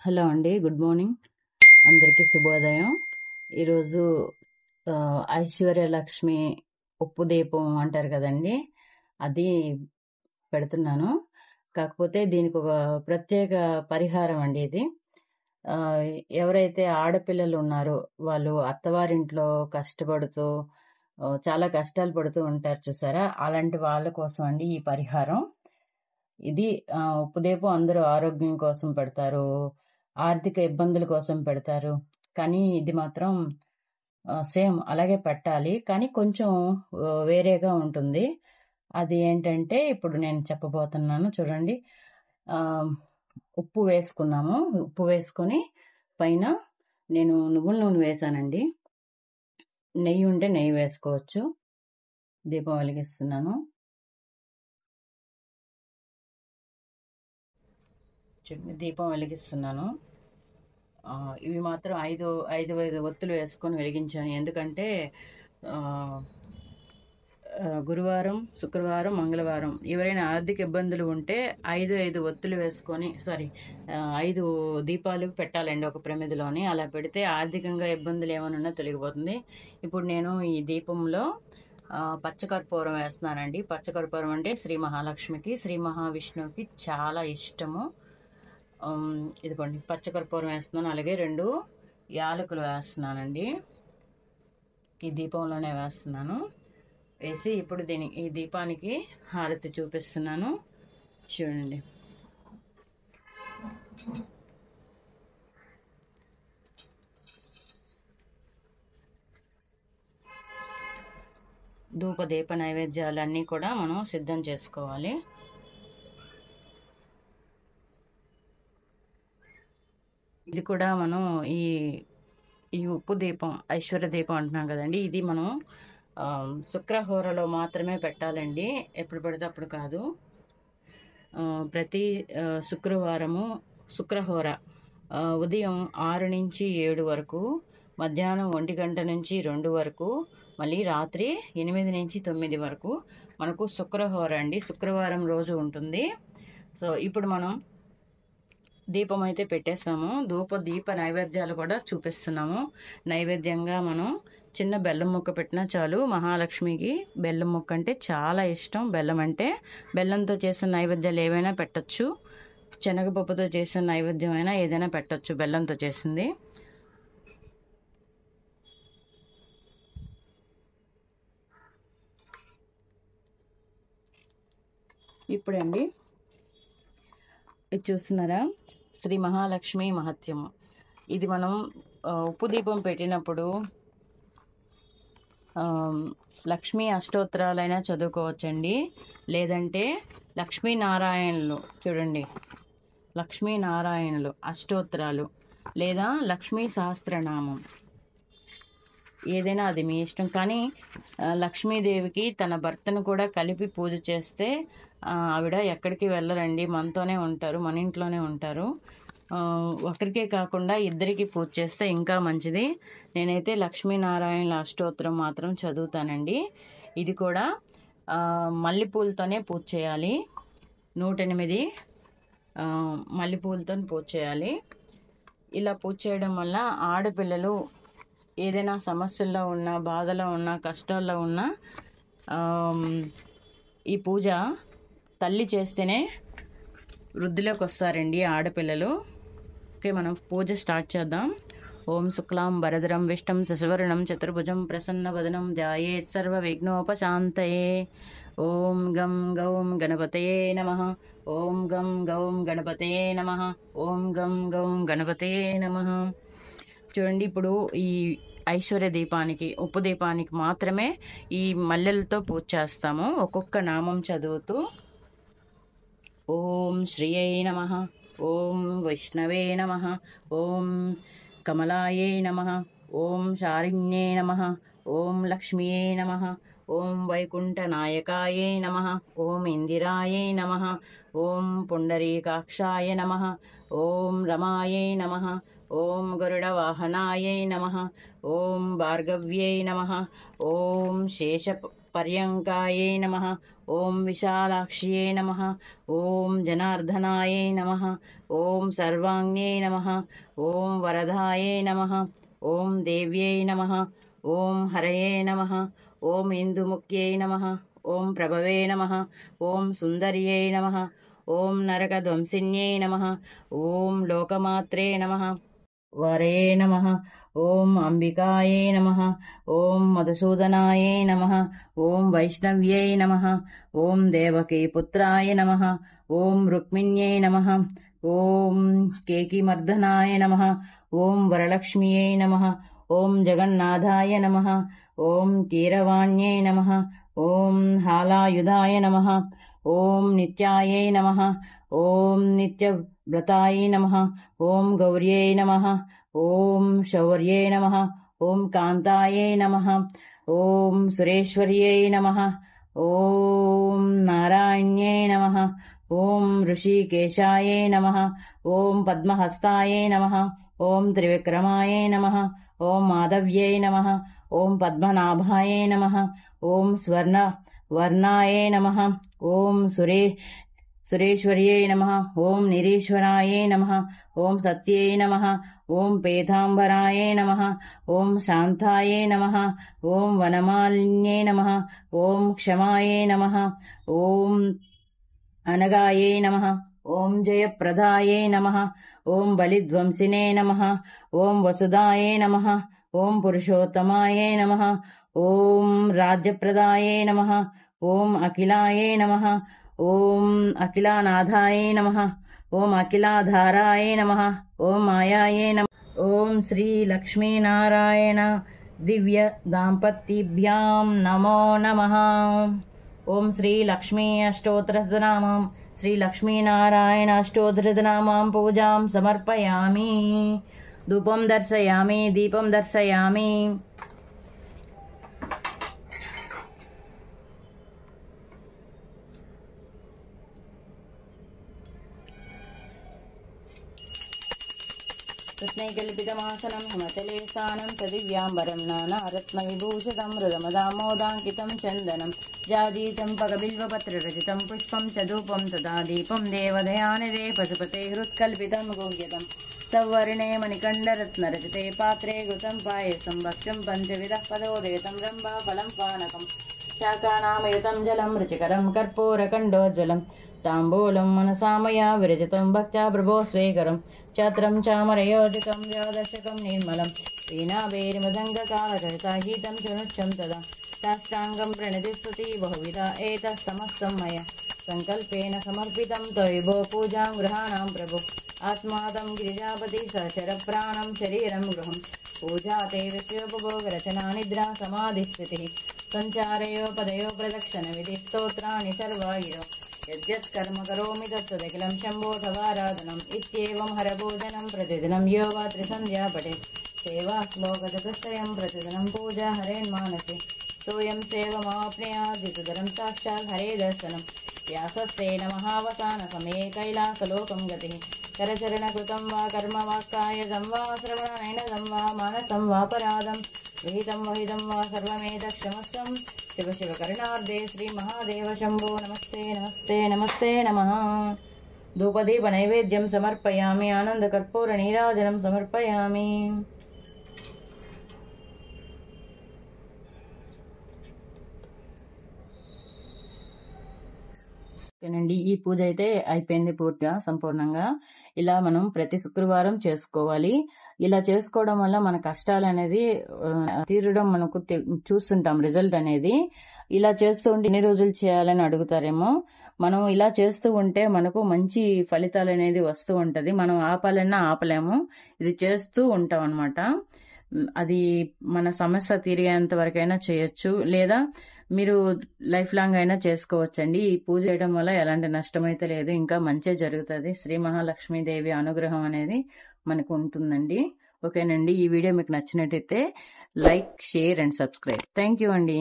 Hello అండి, good morning. అందరికీ శుభోదయం. ఈరోజు ఐశ్వర్యలక్ష్మి ఉప్పు దీపం అంటారు కదండి, అది పెడుతున్నాను. కాకపోతే దీనికి ఒక ప్రత్యేక పరిహారం అండి ఇది. ఆ, ఎవరైతే ఆడపిల్లలు ఉన్నారో వాళ్ళు అత్తవారింట్లో కష్టపడుతూ చాలా కష్టాలు పడుతూ ఉంటారు చూసారా, అలాంటి వాళ్ళ కోసం అండి ఈ పరిహారం. ఇది ఉప్పు దీపం అందరూ ఆరోగ్యం కోసం పెడతారు, ఆర్థిక ఇబ్బందుల కోసం పెడతారు. కానీ ఇది మాత్రం సేమ్ అలాగే పెట్టాలి, కానీ కొంచెం వేరేగా ఉంటుంది. అది ఏంటంటే ఇప్పుడు నేను చెప్పబోతున్నాను, చూడండి. ఆ, ఉప్పు వేసుకున్నాము. ఉప్పు వేసుకొని పైన నేను నువ్వుల నూనె వేసానండి. నెయ్యి ఉంటే నెయ్యి వేసుకోవచ్చు. దీపం వెలిగిస్తున్నాను. దీపం వెలిగిస్తున్నాను. ఇవి మాత్రం ఐదు ఒత్తులు వేసుకొని వెలిగించాను. ఎందుకంటే గురువారం, శుక్రవారం, మంగళవారం ఎవరైనా ఆర్థిక ఇబ్బందులు ఉంటే ఐదు ఒత్తులు వేసుకొని 5 దీపాలు పెట్టాలండి ఒక ప్రమిదిలోని. అలా పెడితే ఆర్థికంగా ఇబ్బందులు ఏమైనా తొలగిపోతుంది. ఇప్పుడు నేను ఈ దీపంలో పచ్చకర్పూరం వేస్తున్నానండి. పచ్చకర్పూరం అంటే శ్రీ మహాలక్ష్మికి, శ్రీ మహావిష్ణువుకి చాలా ఇష్టము. ఇదిగోండి పచ్చకర్పూరం వేస్తున్నాను. అలాగే 2 యాలకులు వేస్తున్నానండి. ఈ దీపంలోనే వేస్తున్నాను. వేసి ఇప్పుడు ఈ దీపానికి హారతి చూపిస్తున్నాను. చూడండి. ధూప దీప నైవేద్యాలన్నీ కూడా మనం సిద్ధం చేసుకోవాలి. ఇది కూడా మనం ఈ ఉప్పు దీపం, ఐశ్వర్య దీపం అంటున్నాం కదండి, ఇది మనం శుక్రహోరలో మాత్రమే పెట్టాలండి. ఎప్పుడు పడితే అప్పుడు కాదు. ప్రతి శుక్రవారము శుక్రహోర ఉదయం 6 నుంచి 7 వరకు, మధ్యాహ్నం 1 గంట నుంచి 2 వరకు, మళ్ళీ రాత్రి 8 నుంచి 9 వరకు మనకు శుక్రహోర అండి. శుక్రవారం రోజు ఉంటుంది. సో ఇప్పుడు మనం దీపం అయితే పెట్టేస్తాము. దీప నైవేద్యాలు కూడా చూపిస్తున్నాము. నైవేద్యంగా మనం చిన్న బెల్లం ముక్క పెట్టినా చాలు. మహాలక్ష్మికి బెల్లం ముక్క అంటే చాలా ఇష్టం. బెల్లం అంటే బెల్లంతో చేసిన నైవేద్యాలు ఏవైనా పెట్టచ్చు. శనగపప్పుతో చేసిన నైవేద్యం అయినా ఏదైనా పెట్టచ్చు, బెల్లంతో చేసింది. ఇప్పుడండి ఇది చూస్తున్నారా, శ్రీ మహాలక్ష్మి మహత్యము. ఇది మనం ఉప్పు దీపం పెట్టినప్పుడు లక్ష్మీ అష్టోత్తరాలైనా చదువుకోవచ్చండి. లేదంటే లక్ష్మీనారాయణులు, చూడండి, లక్ష్మీనారాయణులు అష్టోత్తరాలు లేదా లక్ష్మీ సహస్రనామం ఏదైనా అది మీ ఇష్టం. కానీ లక్ష్మీదేవికి తన భర్తను కూడా కలిపి పూజ చేస్తే ఆవిడ ఎక్కడికి వెళ్ళరండి, మనతోనే ఉంటారు, మన ఇంట్లోనే ఉంటారు. ఒకరికే కాకుండా ఇద్దరికి పూజ చేస్తే ఇంకా మంచిది. నేనైతే లక్ష్మీనారాయణ అష్టోత్తరం మాత్రం చదువుతానండి. ఇది కూడా మల్లెపూలతోనే పూజ చేయాలి. 108 మల్లెపూలతో పూజ చేయాలి. ఇలా పూజ చేయడం వల్ల ఆడపిల్లలు ఏదైనా సమస్యల్లో ఉన్నా, బాధలో ఉన్నా, కష్టాల్లో ఉన్నా ఈ పూజ తల్లి చేస్తేనే వృద్ధిలోకి వస్తారండి ఆడపిల్లలు. ఓకే, మనం పూజ స్టార్ట్ చేద్దాం. ఓం శుక్లాం వరదరం విష్ణుం శశివర్ణం చతుర్భుజం ప్రసన్నవదనం ధ్యాయేత్ సర్వ విఘ్నోపశాంతయే. ఓం గం గౌం గణపతయే నమః. ఓం గం గౌం గణపతయే నమః. ఓం గం గౌం గణపతయే నమః. చూడండి, ఇప్పుడు ఈ ఐశ్వర్య దీపానికి, ఉప్పు దీపానికి మాత్రమే ఈ మల్లెలతో పూజ చేస్తాము. ఒక్కొక్క నామం చదువుతూ ఓం శ్రీయై నమః, ఓం వైష్ణవే నమః, ఓం కమలాయై నమః, ఓం శారిణ్యే నమః, ఓం లక్ష్మీయే నమః, ఓం వైకుంఠనాయకాయై నమః, ఓం ఇందిరాయై నమః, ఓం పుండరీకాక్షాయ నమః, ఓం రమాయై నమః, ఓం గరుడవాహనాయై నమః, ఓం భార్గవ్యై నమః, ఓం పర్యంకాయై నమః. ఓం విశాలాక్ష్యై నమః. ఓం జనార్దనాయై నమః. ఓం సర్వాంగ్యై నమః. ఓం వరదాయై నమః. ఓం దేవ్యై నమః. ఓం హరయే నమః. ఓం ఇందుముఖ్యై నమః. ఓం ప్రభవే నమః. ఓం సుందర్యై నమః. ఓం నరకధ్వంసిన్యై నమః. ఓం లోకమాత్రే నమః. వరే నమః. ఓం అంబికాయై నమః. ఓం మధుసూదనాయై నమః. ఓం వైష్ణవ్యై నమః. ఓం దేవకీపుత్రాయ నమః. ఓం రుక్మిణ్యై నమః. ఓం కేకిమర్దనాయ నమః. ఓం వరలక్ష్మ్యై నమః. ఓం జగన్నాథాయ నమః. ఓం కీరవాణ్యై నమః. ఓం హాలాయుధాయ నమః. ఓం నిత్యాయై నమః. ఓం నిత్యవ్రతాయ నమః. ఓం గౌర్యై నమః. ఓం శౌర్యై నమః. ఓం కాంతాయై నమః. ఓం సురేశ్వర్యై నమః. ఓం నారాయణ్యై నమః. ఓం ఋషికేశాయై నమః. ఓం పద్మహస్తాయై నమః. ఓం త్రివిక్రమాయై నమః. ఓం మాధవ్యై నమః. ఓం పద్మనాభాయై నమః. ఓం స్వర్ణవర్ణాయై నమః. ఓం సురేశ్వర్యై నమః. ఓం నిరీశ్వరాయై నమః. ఓం సత్యై నమః. ఓం పీతాంబరాయై నమః. ఓం శాంతాయై నమః. ఓం వనమాలిన్యై నమః. ఓం క్షమాయై నమః. ఓం అనగాయై నమః. ఓం జయప్రదాయై నమః. ఓం బలిధ్వంసినే నమః. ఓం వసుదాయై నమః. ఓం పురుషోత్తమాయై నమః. ఓం రాజ్యప్రదాయై నమః. ఓం అఖిలాయై నమః. ఓం అఖిలానాథాయై నమః. ఓం అఖిలాధారాయై నమః. ఓం మాయాయై నమః. ఓం శ్రీ లక్ష్మీనారాయణ దివ్య దాంపత్తిభ్యాం నమో నమః. ఓం శ్రీ లక్ష్మీ అష్టోత్తరశతనామం శ్రీ లక్ష్మీనారాయణ అష్టోత్తరశతనామాం పూజాం సమర్పయామి. ధూపం దర్శయామి. దీపం దర్శయామి. రత్నైకల్పితమాసనం హిమతలే స్థానం సదివ్యాంబరం నానారత్నవిభూషితం మృదమదామోదాంకితం చందనం జాజీ చంపకబిల్వపత్రరచితం పుష్పం చ ధూపం తదా దీపం దేవదయానిదే పశుపతే హృత్కల్పితం గుహ్యతం సవర్ణే మణికండరత్నరచితే పాత్రే ఘృతం పాయసం భక్ష్యం పంచవిధః పదోదయతం రంభాఫలం పానకం శాకానామయుతం జలం రుచికరం కర్పూరకండోజ్వలం తాంబూలం మనసామయా విరచితం భక్త్యా ప్రభో స్వీకరం ఛత్రం చామరయోజితం వ్యాదశకం నిర్మలం వీణాభేరిమృదంగకాలకహితాహీతం శృణుచ్చం తదా సాష్టాంగం ప్రణతిస్తుతి బహువిధ ఏతస్తమస్తం మయ సంకల్పేన సమర్పితం త్వయిభో పూజాం గృహాణాం ప్రభో ఆత్మాతం గిరిజాపతి సచర ప్రాణం శరీరం గృహం పూజా తే విషయోపభోగరచనా నిద్రా సమాధిస్థితి సంచారయో పదయో ప్రదక్షిణ విధి స్తోత్రాణి సర్వాయిరో యద్యత్కర్మ కరోమి తత్తదఖిలం శంభోధవారాధనం ఇత్యేవం హరభోజనం ప్రతిదినం యో వా త్రిసంధ్యా పఠేత్ సేవా శ్లోకచతుష్టయం ప్రతిదినం పూజా హరేన్మానసే సోయం సేవమాప్నుయాద్యుతరం సాక్షాత్ హరే దర్శనం వ్యాసస్తేన మహావసాన సమయే కైలాసలోకం గతి కరచరణకృతం వా కర్మ వాక్కాయజం వా శ్రవణనయనజం వా మానసం వాపరాధం విహితం వహితం వా సర్వమేతక్షమస్వం శివ శివ కరుణార్దే శ్రీ మహాదేవ శంభో నమస్తే నమస్తే నమస్తే నమః. ధూపదీప నైవేద్యం సమర్పయామి. ఆనంద కర్పూర నీరాజనం సమర్పయామి. ఓకేనండి, ఈ పూజ అయితే అయిపోయింది పూర్తిగా సంపూర్ణంగా. ఇలా మనం ప్రతి శుక్రవారం చేసుకోవాలి. ఇలా చేసుకోవడం వల్ల మన కష్టాలు అనేది తీరడం మనకు చూస్తుంటాం రిజల్ట్ అనేది. ఇలా చేస్తూ ఉంటే ఎన్ని రోజులు చేయాలని అడుగుతారేమో. మనం ఇలా చేస్తూ ఉంటే మనకు మంచి ఫలితాలు అనేది వస్తూ ఉంటది. మనం ఆపాలన్నా ఆపలేము, ఇది చేస్తూ ఉంటాం అనమాట. అది మన సమస్య తీరేంత వరకైనా చేయొచ్చు, లేదా మీరు లైఫ్ లాంగ్ అయినా చేసుకోవచ్చండి. ఈ పూజ చేయడం వల్ల ఎలాంటి నష్టం అయితే లేదు, ఇంకా మంచి జరుగుతుంది. శ్రీ మహాలక్ష్మీదేవి అనుగ్రహం అనేది మనకు ఉంటుందండి. ఓకేనండి, ఈ వీడియో మీకు నచ్చినట్టయితే like, share and subscribe. Thank you అండి.